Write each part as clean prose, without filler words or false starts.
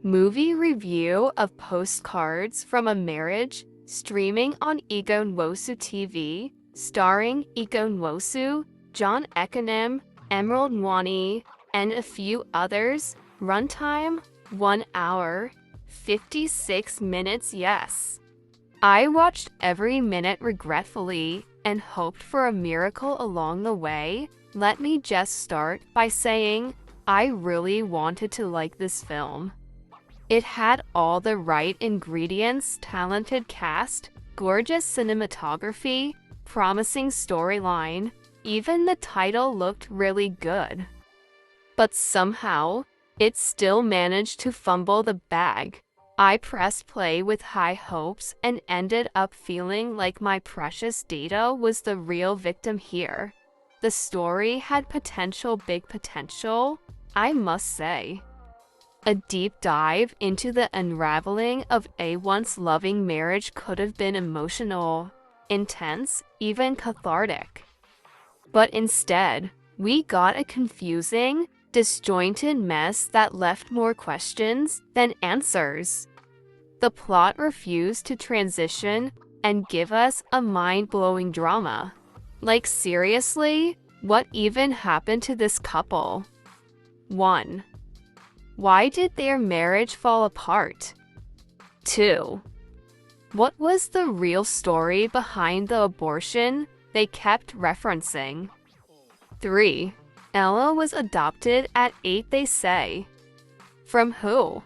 Movie review of Postcards from a Marriage, streaming on Nwosu TV, starring Nwosu, John Ekenam, Emerald Nwani, and a few others. Runtime 1 hour, 56 minutes. Yes. I watched every minute regretfully and hoped for a miracle along the way. Let me just start by saying I really wanted to like this film. It had all the right ingredients: talented cast, gorgeous cinematography, promising storyline. Even the title looked really good. But somehow, it still managed to fumble the bag. I pressed play with high hopes and ended up feeling like my precious data was the real victim here. The story had potential, big potential, I must say. A deep dive into the unraveling of a once loving marriage could have been emotional, intense, even cathartic. But instead, we got a confusing, disjointed mess that left more questions than answers. The plot refused to transition and give us a mind-blowing drama. Like, seriously, what even happened to this couple? 1. Why did their marriage fall apart? 2. What was the real story behind the abortion they kept referencing? 3. Ella was adopted at 8, they say. From who?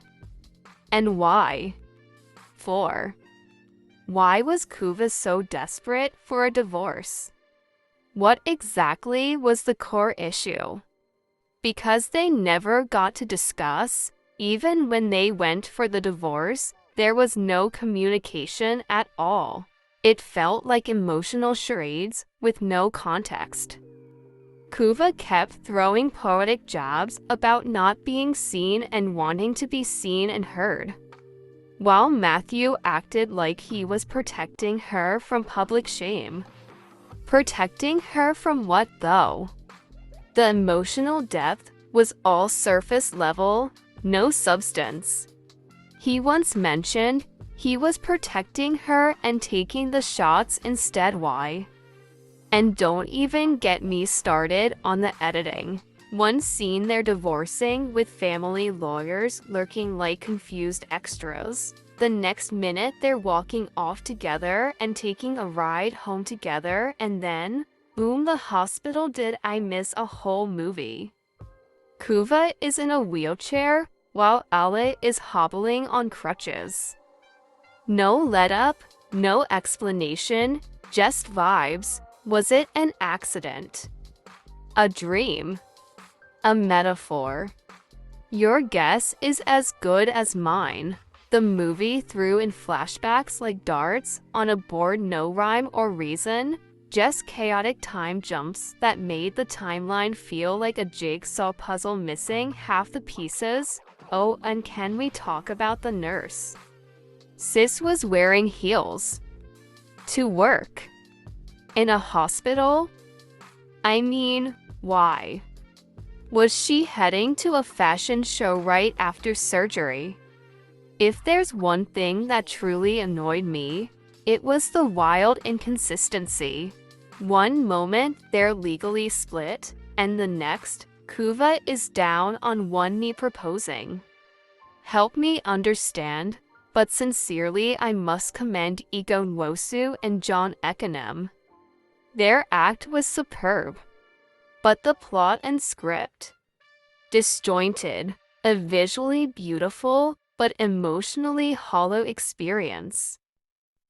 And why? 4. Why was Kuva so desperate for a divorce? What exactly was the core issue? Because they never got to discuss, even when they went for the divorce, there was no communication at all. It felt like emotional charades with no context. Kuva kept throwing poetic jabs about not being seen and wanting to be seen and heard, while Matthew acted like he was protecting her from public shame. Protecting her from what, though? The emotional depth was all surface level, no substance. He once mentioned he was protecting her and taking the shots instead. Why? And don't even get me started on the editing. One scene they're divorcing with family lawyers lurking like confused extras. The next minute they're walking off together and taking a ride home together, and then, boom, the hospital. Did I miss a whole movie? Kuva is in a wheelchair while Ella is hobbling on crutches. No let-up, no explanation, just vibes. Was it an accident? A dream? A metaphor? Your guess is as good as mine. The movie threw in flashbacks like darts on a board, no rhyme or reason, just chaotic time jumps that made the timeline feel like a jigsaw puzzle missing half the pieces. Oh, and can we talk about the nurse? Sis was wearing heels. To work. In a hospital? I mean, why? Was she heading to a fashion show right after surgery? If there's one thing that truly annoyed me, it was the wild inconsistency. One moment they're legally split, and the next, Kuva is down on one knee proposing. Help me understand, but sincerely I must commend Nwosu and John Ekenam. Their act was superb. But the plot and script? Disjointed, a visually beautiful but emotionally hollow experience.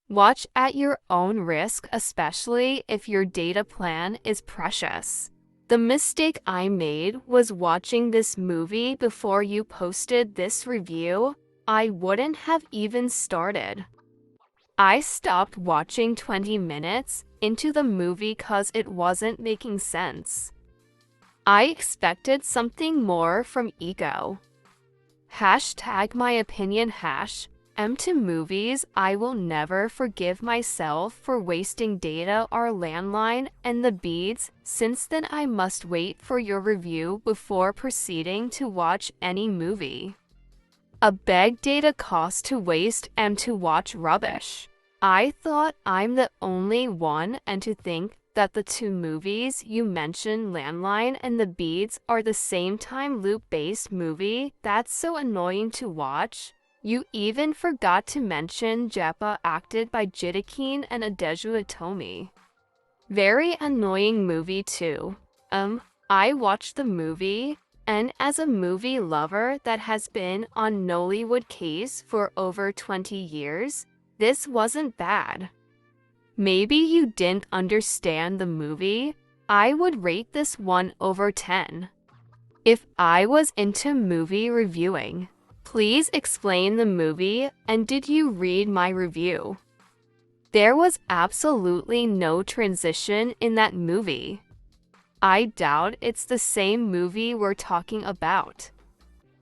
Watch at your own risk, especially if your data plan is precious. The mistake I made was watching this movie before you posted this review. I wouldn't have even started. I stopped watching 20 minutes into the movie cause it wasn't making sense. I expected something more from Ego. Hashtag my opinion hash. To movies, I will never forgive myself for wasting data or landline and the beads. Since then I must wait for your review before proceeding to watch any movie. A beg data cost to waste and to watch rubbish. I thought I'm the only one and to think that the two movies you mentioned, Landline and The Beads, are the same time loop-based movie. That's so annoying to watch. You even forgot to mention Jepa acted by Jidakin and Adeju Itomi. Very annoying movie too. I watched the movie, and as a movie lover that has been on Nollywood case for over 20 years, this wasn't bad. Maybe you didn't understand the movie. I would rate this 1 over 10. If I was into movie reviewing, please explain the movie, and did you read my review? There was absolutely no transition in that movie. I doubt it's the same movie we're talking about.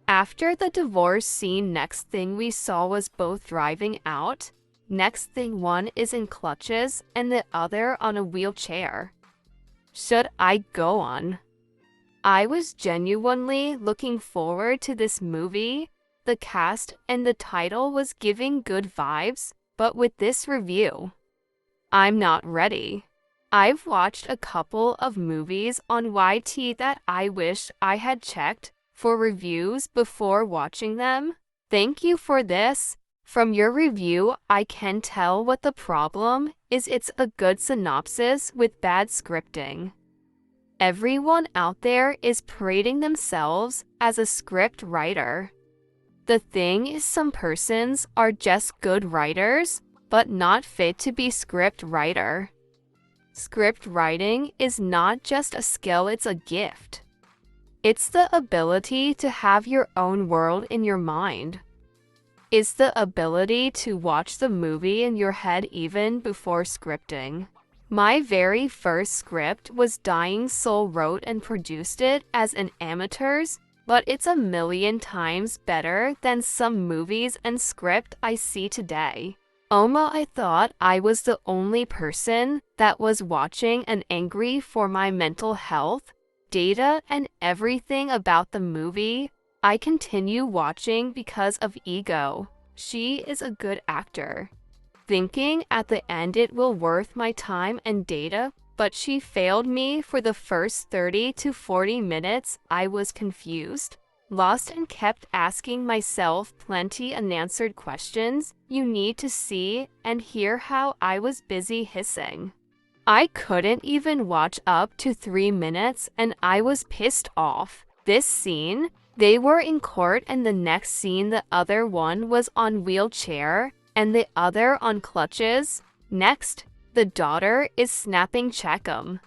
After the divorce scene, next thing we saw was both driving out. Next thing one is in clutches and the other on a wheelchair. Should I go on? I was genuinely looking forward to this movie. The cast and the title was giving good vibes, but with this review, I'm not ready. I've watched a couple of movies on YT that I wish I had checked for reviews before watching them. Thank you for this. From your review, I can tell what the problem is. It's a good synopsis with bad scripting. Everyone out there is parading themselves as a script writer. The thing is, some persons are just good writers, but not fit to be script writer. Script writing is not just a skill, it's a gift. It's the ability to have your own world in your mind. It's the ability to watch the movie in your head even before scripting. My very first script was Dying Soul wrote and produced it as an amateur's, but it's a million times better than some movies and script I see today. I thought I was the only person that was watching and angry for my mental health, data, and everything about the movie. I continue watching because of ego. She is a good actor. Thinking at the end it will worth my time and data, but she failed me for the first 30 to 40 minutes. I was confused, lost, and kept asking myself plenty unanswered questions. You need to see and hear how I was busy hissing. I couldn't even watch up to 3 minutes and I was pissed off. This scene, they were in court, and the next scene the other one was on wheelchair and the other on clutches. Next, the daughter is snapping Ekenam.